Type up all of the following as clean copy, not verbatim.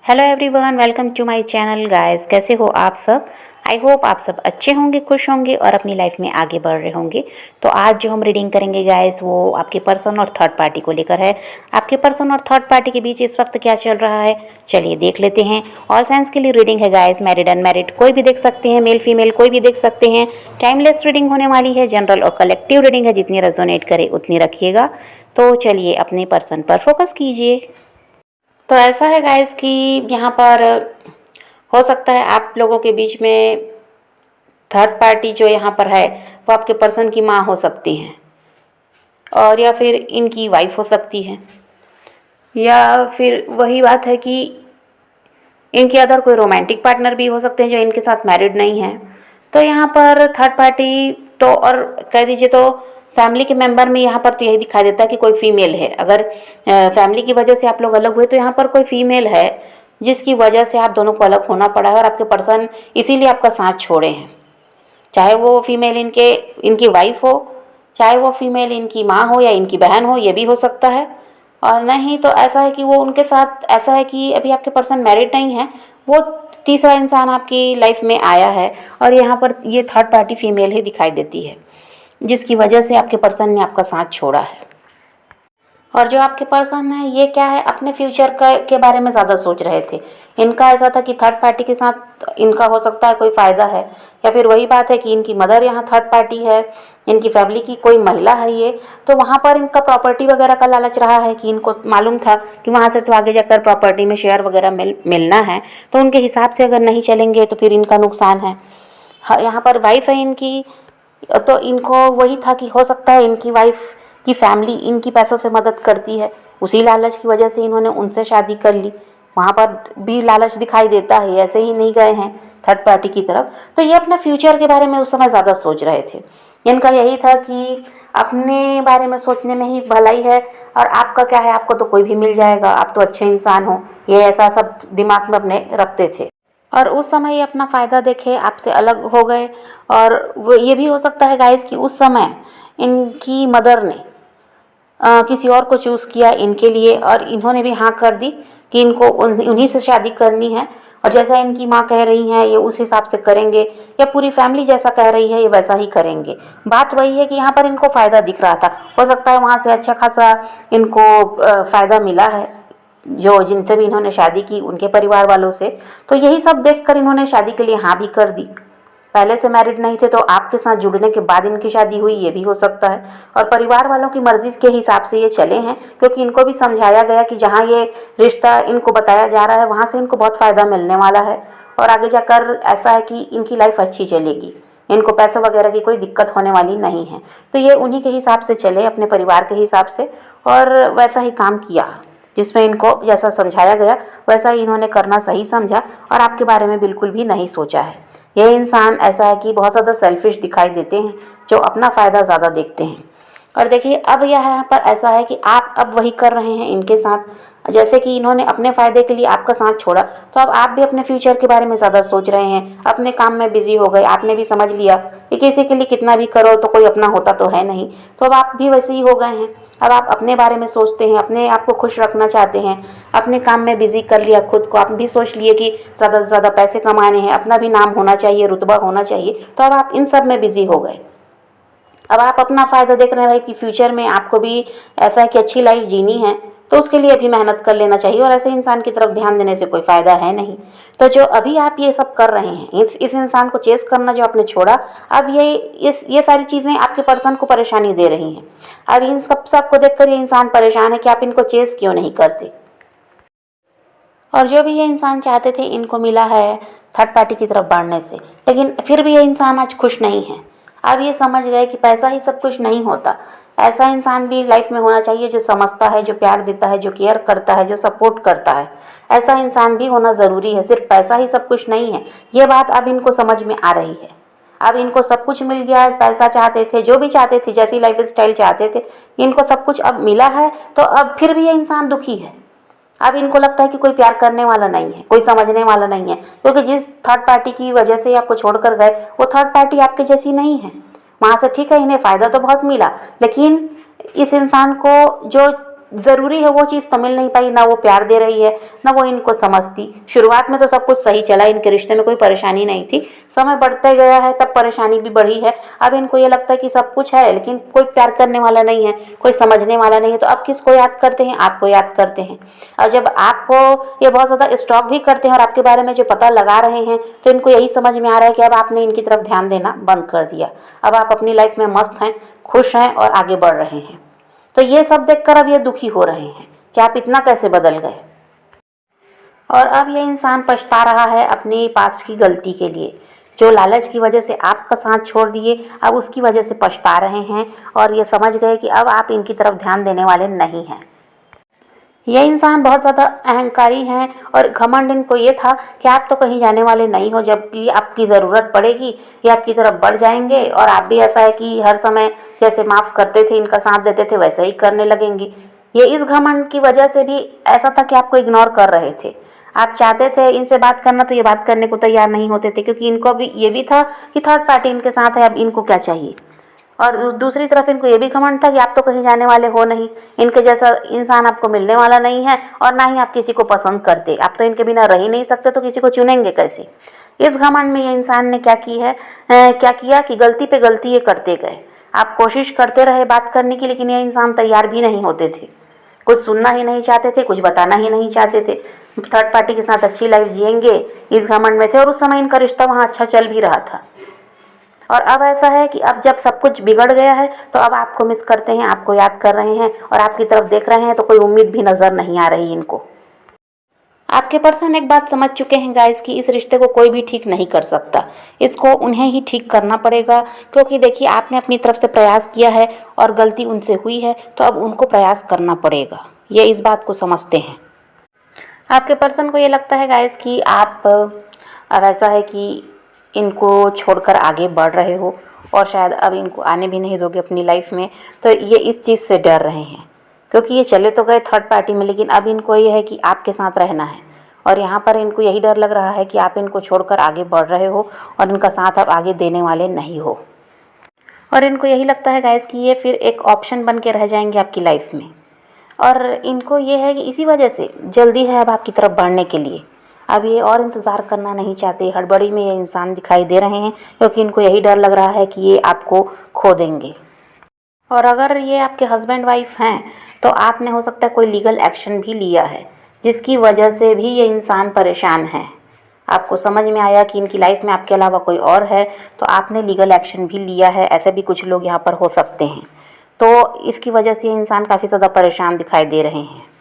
Hello everyone, welcome to my channel guys. कैसे हो आप सब? आई होप आप सब अच्छे होंगे, खुश होंगे और अपनी लाइफ में आगे बढ़ रहे होंगे। तो आज जो हम रीडिंग करेंगे गाइस, वो आपके पर्सन और थर्ड पार्टी को लेकर है। आपके पर्सन और थर्ड पार्टी के बीच इस वक्त क्या चल रहा है, चलिए देख लेते हैं। ऑल साइंस के लिए रीडिंग है गाइस, मैरिड अनमैरिड कोई भी देख सकते हैं, मेल फीमेल कोई भी देख सकते हैं। टाइमलेस रीडिंग होने वाली है, जनरल और कलेक्टिव रीडिंग है, जितनी रेजोनेट करे उतनी रखिएगा। तो चलिए अपने पर्सन पर फोकस कीजिए। तो ऐसा है गाइस कि यहाँ पर हो सकता है आप लोगों के बीच में थर्ड पार्टी जो यहाँ पर है वो आपके पर्सन की माँ हो सकती हैं, और या फिर इनकी वाइफ हो सकती है, या फिर वही बात है कि इनके अदर कोई रोमांटिक पार्टनर भी हो सकते हैं जो इनके साथ मैरिड नहीं है। तो यहाँ पर थर्ड पार्टी तो, और कह दीजिए तो फैमिली के मेंबर में यहाँ पर तो यही दिखाई देता है कि कोई फीमेल है। अगर फैमिली की वजह से आप लोग अलग हुए तो यहाँ पर कोई फीमेल है जिसकी वजह से आप दोनों को अलग होना पड़ा है, और आपके पर्सन इसीलिए आपका साथ छोड़े हैं। चाहे वो फीमेल इनकी वाइफ हो, चाहे वो फीमेल इनकी माँ हो या इनकी बहन हो, ये भी हो सकता है। और नहीं तो ऐसा है कि वो उनके साथ ऐसा है कि अभी आपके पर्सन मैरिड नहीं है, वो तीसरा इंसान आपकी लाइफ में आया है, और यहाँ पर ये थर्ड पार्टी फीमेल ही दिखाई देती है जिसकी वजह से आपके पर्सन ने आपका साथ छोड़ा है। और जो आपके पर्सन है ये क्या है, अपने फ्यूचर के बारे में ज़्यादा सोच रहे थे। इनका ऐसा था कि थर्ड पार्टी के साथ इनका हो सकता है कोई फ़ायदा है, या फिर वही बात है कि इनकी मदर यहाँ थर्ड पार्टी है, इनकी फैमिली की कोई महिला है ये, तो वहाँ पर इनका प्रॉपर्टी वगैरह का लालच रहा है कि इनको मालूम था कि वहाँ से तो आगे जाकर प्रॉपर्टी में शेयर वगैरह मिलना है, तो उनके हिसाब से अगर नहीं चलेंगे तो फिर इनका नुकसान है। यहाँ पर वाइफ है इनकी, तो इनको वही था कि हो सकता है इनकी वाइफ की फैमिली इनकी पैसों से मदद करती है, उसी लालच की वजह से इन्होंने उनसे शादी कर ली। वहाँ पर भी लालच दिखाई देता है, ऐसे ही नहीं गए हैं थर्ड पार्टी की तरफ। तो ये अपने फ्यूचर के बारे में उस समय ज़्यादा सोच रहे थे। इनका यही था कि अपने बारे में सोचने में ही भलाई है, और आपका क्या है, आपको तो कोई भी मिल जाएगा, आप तो अच्छे इंसान हो, ये ऐसा सब दिमाग में अपने रखते थे। और उस समय ये अपना फ़ायदा देखे आपसे अलग हो गए। और वो ये भी हो सकता है गाइस कि उस समय इनकी मदर ने किसी और को चूज़ किया इनके लिए, और इन्होंने भी हाँ कर दी कि इनको उन्हीं से शादी करनी है, और जैसा इनकी माँ कह रही हैं ये उस हिसाब से करेंगे, या पूरी फैमिली जैसा कह रही है ये वैसा ही करेंगे। बात वही है कि यहाँ पर इनको फ़ायदा दिख रहा था, हो सकता है वहाँ से अच्छा खासा इनको फ़ायदा मिला है जो जिनसे भी इन्होंने शादी की उनके परिवार वालों से। तो यही सब देखकर इन्होंने शादी के लिए हाँ भी कर दी। पहले से मैरिड नहीं थे तो आपके साथ जुड़ने के बाद इनकी शादी हुई, ये भी हो सकता है। और परिवार वालों की मर्जी के हिसाब से ये चले हैं, क्योंकि इनको भी समझाया गया कि जहाँ ये रिश्ता इनको बताया जा रहा है वहाँ से इनको बहुत फ़ायदा मिलने वाला है, और आगे जाकर ऐसा है कि इनकी लाइफ अच्छी चलेगी, इनको पैसों वगैरह की कोई दिक्कत होने वाली नहीं है। तो ये उन्हीं के हिसाब से चले, अपने परिवार के हिसाब से, और वैसा ही काम किया जिसमें इनको जैसा समझाया गया वैसा ही इन्होंने करना सही समझा, और आपके बारे में बिल्कुल भी नहीं सोचा है। ये इंसान ऐसा है कि बहुत ज़्यादा सेल्फिश दिखाई देते हैं, जो अपना फ़ायदा ज़्यादा देखते हैं। और देखिए अब यहाँ पर ऐसा है कि आप अब वही कर रहे हैं इनके साथ, जैसे कि इन्होंने अपने फ़ायदे के लिए आपका साथ छोड़ा, तो अब आप भी अपने फ्यूचर के बारे में ज़्यादा सोच रहे हैं, अपने काम में बिजी हो गए। आपने भी समझ लिया कि किसी के लिए कितना भी करो तो कोई अपना होता तो है नहीं, तो अब आप भी वैसे ही हो गए हैं। अब आप अपने बारे में सोचते हैं, अपने आप को खुश रखना चाहते हैं, अपने काम में बिजी कर लिया खुद को। आप भी सोच लिए कि ज़्यादा से ज़्यादा पैसे कमाने हैं, अपना भी नाम होना चाहिए, रुतबा होना चाहिए, तो अब आप इन सब में बिजी हो गए। अब आप अपना फ़ायदा देख रहे हैं भाई कि फ्यूचर में आपको भी ऐसा है कि अच्छी लाइफ जीनी है, तो उसके लिए अभी मेहनत कर लेना चाहिए, और ऐसे इंसान की तरफ ध्यान देने से कोई फ़ायदा है नहीं। तो जो अभी आप ये सब कर रहे हैं, इस इंसान को चेस करना जो आपने छोड़ा, अब ये सारी चीज़ें आपके पर्सन को परेशानी दे रही हैं। अब इन सब को देखकर ये इंसान परेशान है कि आप इनको चेस क्यों नहीं करते। और जो भी ये इंसान चाहते थे इनको मिला है थर्ड पार्टी की तरफ बढ़ने से, लेकिन फिर भी ये इंसान आज खुश नहीं है। अब ये समझ गए कि पैसा ही सब कुछ नहीं होता, ऐसा इंसान भी लाइफ में होना चाहिए जो समझता है, जो प्यार देता है, जो केयर करता है, जो सपोर्ट करता है। ऐसा इंसान भी होना ज़रूरी है, सिर्फ पैसा ही सब कुछ नहीं है। ये बात अब इनको समझ में आ रही है। अब इनको सब कुछ मिल गया है, पैसा चाहते थे, जो भी चाहते थे, जैसी लाइफ स्टाइल चाहते थे, इनको सब कुछ अब मिला है, तो अब फिर भी ये इंसान दुखी है। अब इनको लगता है कि कोई प्यार करने वाला नहीं है, कोई समझने वाला नहीं है, क्योंकि जिस थर्ड पार्टी की वजह से आपको छोड़कर गए वो थर्ड पार्टी आपके जैसी नहीं है। वहाँ से ठीक है इन्हें फ़ायदा तो बहुत मिला, लेकिन इस इंसान को जो ज़रूरी है वो चीज़ तो मिल नहीं पाई, ना वो प्यार दे रही है ना वो इनको समझती। शुरुआत में तो सब कुछ सही चला, इनके रिश्ते में कोई परेशानी नहीं थी। समय बढ़ते गया है तब परेशानी भी बढ़ी है। अब इनको ये लगता है कि सब कुछ है लेकिन कोई प्यार करने वाला नहीं है, कोई समझने वाला नहीं है। तो अब किसको याद करते हैं? आपको याद करते हैं। और जब आपको ये बहुत ज़्यादा स्टॉक भी करते हैं और आपके बारे में जो पता लगा रहे हैं, तो इनको यही समझ में आ रहा है कि अब आपने इनकी तरफ ध्यान देना बंद कर दिया। अब आप अपनी लाइफ में मस्त हैं, खुश हैं और आगे बढ़ रहे हैं। तो ये सब देखकर अब ये दुखी हो रहे हैं कि आप इतना कैसे बदल गए। और अब ये इंसान पछता रहा है अपनी पास्ट की गलती के लिए, जो लालच की वजह से आपका साथ छोड़ दिए, अब उसकी वजह से पछता रहे हैं और ये समझ गए कि अब आप इनकी तरफ ध्यान देने वाले नहीं हैं। ये इंसान बहुत ज़्यादा अहंकारी हैं और घमंड इनको ये था कि आप तो कहीं जाने वाले नहीं हो, जबकि आपकी ज़रूरत पड़ेगी ये आपकी तरफ बढ़ जाएंगे। और आप भी ऐसा है कि हर समय जैसे माफ़ करते थे, इनका साथ देते थे, वैसे ही करने लगेंगी। ये इस घमंड की वजह से भी ऐसा था कि आपको इग्नोर कर रहे थे। आप चाहते थे इनसे बात करना तो ये बात करने को तैयार नहीं होते थे, क्योंकि इनको भी ये भी था कि थर्ड पार्टी इनके साथ है, अब इनको क्या चाहिए। और दूसरी तरफ इनको ये भी घमंड था कि आप तो कहीं जाने वाले हो नहीं, इनके जैसा इंसान आपको मिलने वाला नहीं है और ना ही आप किसी को पसंद करते, आप तो इनके बिना रह ही नहीं सकते, तो किसी को चुनेंगे कैसे। इस घमंड में ये इंसान ने क्या किया कि गलती पे गलती ये करते गए। आप कोशिश करते रहे बात करने की, लेकिन ये इंसान तैयार भी नहीं होते थे, कुछ सुनना ही नहीं चाहते थे, कुछ बताना ही नहीं चाहते थे। थर्ड पार्टी के साथ अच्छी लाइफ जिएंगे इस घमंड में थे, और उस समय इनका रिश्ता वहाँ अच्छा चल भी रहा था। और अब ऐसा है कि अब जब सब कुछ बिगड़ गया है तो अब आपको मिस करते हैं, आपको याद कर रहे हैं और आपकी तरफ देख रहे हैं, तो कोई उम्मीद भी नज़र नहीं आ रही इनको। आपके पर्सन एक बात समझ चुके हैं गाइस कि इस रिश्ते को कोई भी ठीक नहीं कर सकता, इसको उन्हें ही ठीक करना पड़ेगा। क्योंकि देखिए, आपने अपनी तरफ से प्रयास किया है और गलती उनसे हुई है, तो अब उनको प्रयास करना पड़ेगा। ये इस बात को समझते हैं। आपके पर्सन को ये लगता है गाइस कि आप अब ऐसा है कि इनको छोड़कर आगे बढ़ रहे हो और शायद अब इनको आने भी नहीं दोगे अपनी लाइफ में। तो ये इस चीज़ से डर रहे हैं, क्योंकि ये चले तो गए थर्ड पार्टी में, लेकिन अब इनको ये है कि आपके साथ रहना है। और यहाँ पर इनको यही डर लग रहा है कि आप इनको छोड़कर आगे बढ़ रहे हो और इनका साथ अब आगे देने वाले नहीं हो। और इनको यही लगता है गाइस कि ये फिर एक ऑप्शन बन के रह जाएंगे आपकी लाइफ में। और इनको ये है कि इसी वजह से जल्दी है अब आपकी तरफ बढ़ने के लिए। अब ये और इंतज़ार करना नहीं चाहते, हड़बड़ी में ये इंसान दिखाई दे रहे हैं, क्योंकि इनको यही डर लग रहा है कि ये आपको खो देंगे। और अगर ये आपके हस्बैंड वाइफ हैं तो आपने हो सकता है कोई लीगल एक्शन भी लिया है, जिसकी वजह से भी ये इंसान परेशान है। आपको समझ में आया कि इनकी लाइफ में आपके अलावा कोई और है, तो आपने लीगल एक्शन भी लिया है। ऐसे भी कुछ लोग यहाँ पर हो सकते हैं, तो इसकी वजह से ये इंसान काफ़ी ज़्यादा परेशान दिखाई दे रहे हैं।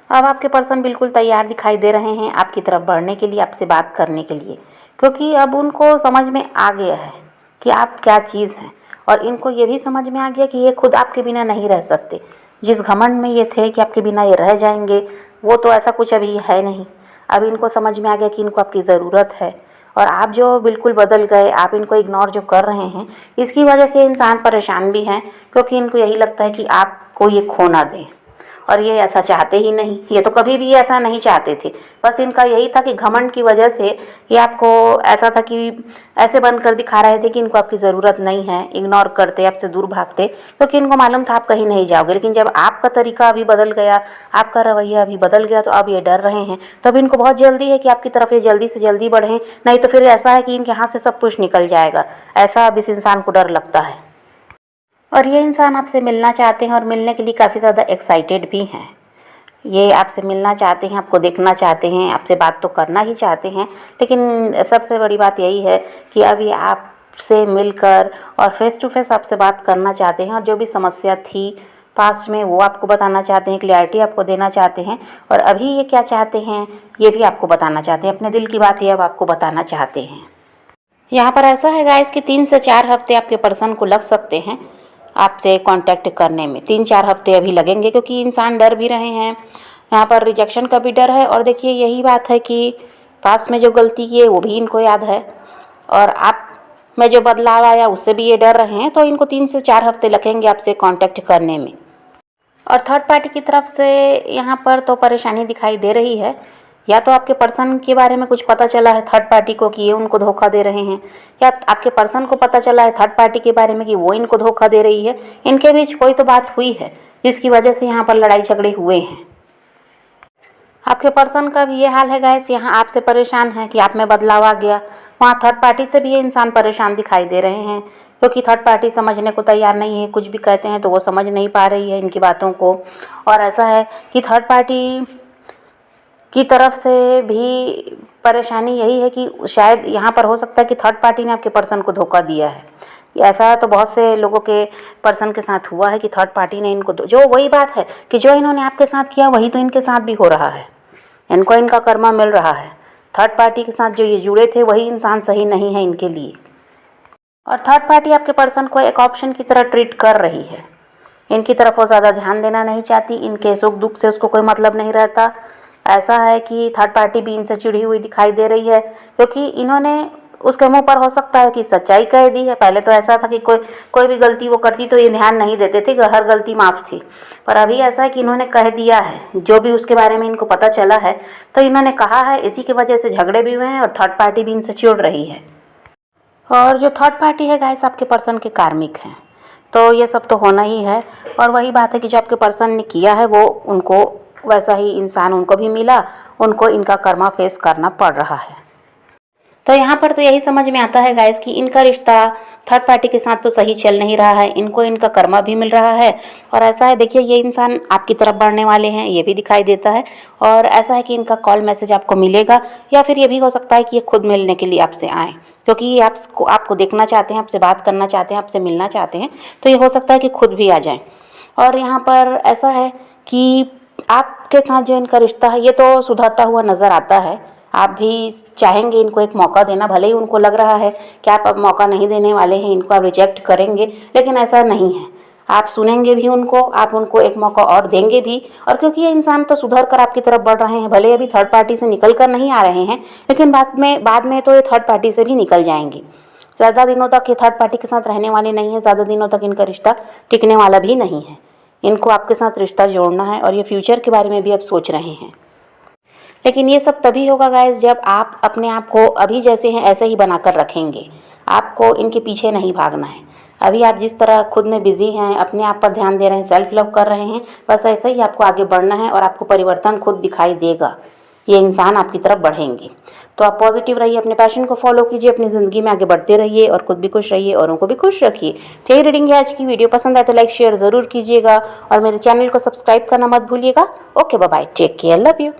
अब आपके पर्सन बिल्कुल तैयार दिखाई दे रहे हैं आपकी तरफ बढ़ने के लिए, आपसे बात करने के लिए, क्योंकि अब उनको समझ में आ गया है कि आप क्या चीज़ हैं। और इनको ये भी समझ में आ गया कि ये खुद आपके बिना नहीं रह सकते। जिस घमंड में ये थे कि आपके बिना ये रह जाएंगे, वो तो ऐसा कुछ अभी है नहीं। अब इनको समझ में आ गया कि इनको आपकी ज़रूरत है। और आप जो बिल्कुल बदल गए, आप इनको इग्नोर जो कर रहे हैं, इसकी वजह से इंसान परेशान भी हैं, क्योंकि इनको यही लगता है कि आपको ये खो ना दें। और ये ऐसा चाहते ही नहीं, ये तो कभी भी ऐसा नहीं चाहते थे। बस इनका यही था कि घमंड की वजह से ये आपको ऐसा था कि ऐसे बनकर दिखा रहे थे कि इनको आपकी ज़रूरत नहीं है, इग्नोर करते, आपसे दूर भागते, क्योंकि इनको मालूम था आप कहीं नहीं जाओगे। लेकिन जब आपका तरीका अभी बदल गया, आपका रवैया अभी बदल गया, तो अब ये डर रहे हैं। तो अब इनको बहुत जल्दी है कि आपकी तरफ ये जल्दी से जल्दी बढ़ें, नहीं तो फिर ऐसा है कि इनके हाथ से सब कुछ निकल जाएगा। ऐसा अब इस इंसान को डर लगता है। और ये इंसान आपसे मिलना चाहते हैं और मिलने के लिए काफ़ी ज़्यादा एक्साइटेड भी हैं। ये आपसे मिलना चाहते हैं, आपको देखना चाहते हैं, आपसे बात तो करना ही चाहते हैं, लेकिन सबसे बड़ी बात यही है कि अब ये आपसे मिलकर और फेस टू फेस आपसे बात करना चाहते हैं। और जो भी समस्या थी पास्ट में वो आपको बताना चाहते हैं, क्लैरिटी आपको देना चाहते हैं। और अभी ये क्या चाहते हैं ये भी आपको बताना चाहते हैं, अपने दिल की बात ये अब आपको बताना चाहते हैं। यहाँ पर ऐसा है गाइस कि 3 से 4 हफ्ते आपके पर्सन को लग सकते हैं आपसे कांटेक्ट करने में। 3-4 हफ्ते अभी लगेंगे, क्योंकि इंसान डर भी रहे हैं। यहाँ पर रिजेक्शन का भी डर है। और देखिए, यही बात है कि पास में जो गलती की है वो भी इनको याद है, और आप में जो बदलाव आया उससे भी ये डर रहे हैं। तो इनको 3 से 4 हफ्ते लगेंगे आपसे कांटेक्ट करने में। और थर्ड पार्टी की तरफ से यहाँ पर तो परेशानी दिखाई दे रही है, या तो आपके पर्सन के बारे में कुछ पता चला है थर्ड पार्टी को कि ये उनको धोखा दे रहे हैं, या आपके पर्सन को पता चला है थर्ड पार्टी के बारे में कि वो इनको धोखा दे रही है। इनके बीच कोई तो बात हुई है जिसकी वजह से यहाँ पर लड़ाई झगड़े हुए हैं। आपके पर्सन का भी ये हाल है गाइस, यहाँ आपसे परेशान है कि आप में बदलाव आ गया। वहाँ थर्ड पार्टी से भी ये इंसान परेशान दिखाई दे रहे हैं, क्योंकि थर्ड पार्टी समझने को तैयार नहीं है। कुछ भी कहते हैं तो वो समझ नहीं पा रही है इनकी बातों को। और ऐसा है कि थर्ड पार्टी की तरफ से भी परेशानी यही है कि शायद यहाँ पर हो सकता है कि थर्ड पार्टी ने आपके पर्सन को धोखा दिया है। ऐसा तो बहुत से लोगों के पर्सन के साथ हुआ है कि थर्ड पार्टी ने इनको, जो वही बात है कि जो इन्होंने आपके साथ किया वही तो इनके साथ भी हो रहा है। इनको इनका कर्मा मिल रहा है। थर्ड पार्टी के साथ जो ये जुड़े थे वही इंसान सही नहीं है इनके लिए। और थर्ड पार्टी आपके पर्सन को एक ऑप्शन की तरह ट्रीट कर रही है। इनकी तरफ वो ज़्यादा ध्यान देना नहीं चाहती, इनके सुख दुख से उसको कोई मतलब नहीं रहता। ऐसा है कि थर्ड पार्टी भी इनसे चिढ़ी हुई दिखाई दे रही है, क्योंकि इन्होंने उसके मुंह पर हो सकता है कि सच्चाई कह दी है। पहले तो ऐसा था कि कोई भी गलती वो करती तो ये ध्यान नहीं देते थे, हर गलती माफ़ थी। पर अभी ऐसा है कि इन्होंने कह दिया है जो भी उसके बारे में इनको पता चला है, तो इन्होंने कहा है। इसी की वजह से झगड़े भी हुए हैं और थर्ड पार्टी भी इनसे चिढ़ रही है। और जो थर्ड पार्टी है गाइस आपके पर्सन के कार्मिक हैं, तो ये सब तो होना ही है। और वही बात है कि जो आपके पर्सन ने किया है वो उनको वैसा ही इंसान उनको भी मिला, उनको इनका कर्मा फेस करना पड़ रहा है। तो यहाँ पर तो यही समझ में आता है गाइस कि इनका रिश्ता थर्ड पार्टी के साथ तो सही चल नहीं रहा है, इनको इनका कर्मा भी मिल रहा है। और ऐसा है, देखिए ये इंसान आपकी तरफ बढ़ने वाले हैं ये भी दिखाई देता है। और ऐसा है कि इनका कॉल मैसेज आपको मिलेगा, या फिर ये भी हो सकता है कि ये खुद मिलने के लिए आपसे आएँ, क्योंकि ये आपको देखना चाहते हैं, आपसे बात करना चाहते हैं, आपसे मिलना चाहते हैं। तो ये हो सकता है कि खुद भी आ जाएँ। और यहाँ पर ऐसा है कि आपके साथ जो इनका रिश्ता है ये तो सुधरता हुआ नज़र आता है। आप भी चाहेंगे इनको एक मौका देना, भले ही उनको लग रहा है कि आप अब मौका नहीं देने वाले हैं, इनको आप रिजेक्ट करेंगे, लेकिन ऐसा नहीं है। आप सुनेंगे भी उनको, आप उनको एक मौका और देंगे भी। और क्योंकि ये इंसान तो सुधर कर आपकी तरफ बढ़ रहे हैं, भले अभी थर्ड पार्टी से निकल कर नहीं आ रहे हैं, लेकिन बाद में तो ये थर्ड पार्टी से भी निकल जाएंगे। ज़्यादा दिनों तक ये थर्ड पार्टी के साथ रहने वाले नहीं हैं, ज़्यादा दिनों तक इनका रिश्ता टिकने वाला भी नहीं है। इनको आपके साथ रिश्ता जोड़ना है और ये फ्यूचर के बारे में भी अब सोच रहे हैं। लेकिन ये सब तभी होगा गाइस जब आप अपने आप को अभी जैसे हैं ऐसे ही बनाकर रखेंगे। आपको इनके पीछे नहीं भागना है। अभी आप जिस तरह खुद में बिजी हैं, अपने आप पर ध्यान दे रहे हैं, सेल्फ लव कर रहे हैं, बस ऐसे ही आपको आगे बढ़ना है और आपको परिवर्तन खुद दिखाई देगा। ये इंसान आपकी तरफ बढ़ेंगे। तो आप पॉजिटिव रहिए, अपने पैशन को फॉलो कीजिए, अपनी ज़िंदगी में आगे बढ़ते रहिए और खुद भी खुश रहिए, औरों को भी खुश रखिए। तो ये रीडिंग है आज की। वीडियो पसंद आए तो लाइक शेयर ज़रूर कीजिएगा और मेरे चैनल को सब्सक्राइब करना मत भूलिएगा। Okay bye bye, take care, love you.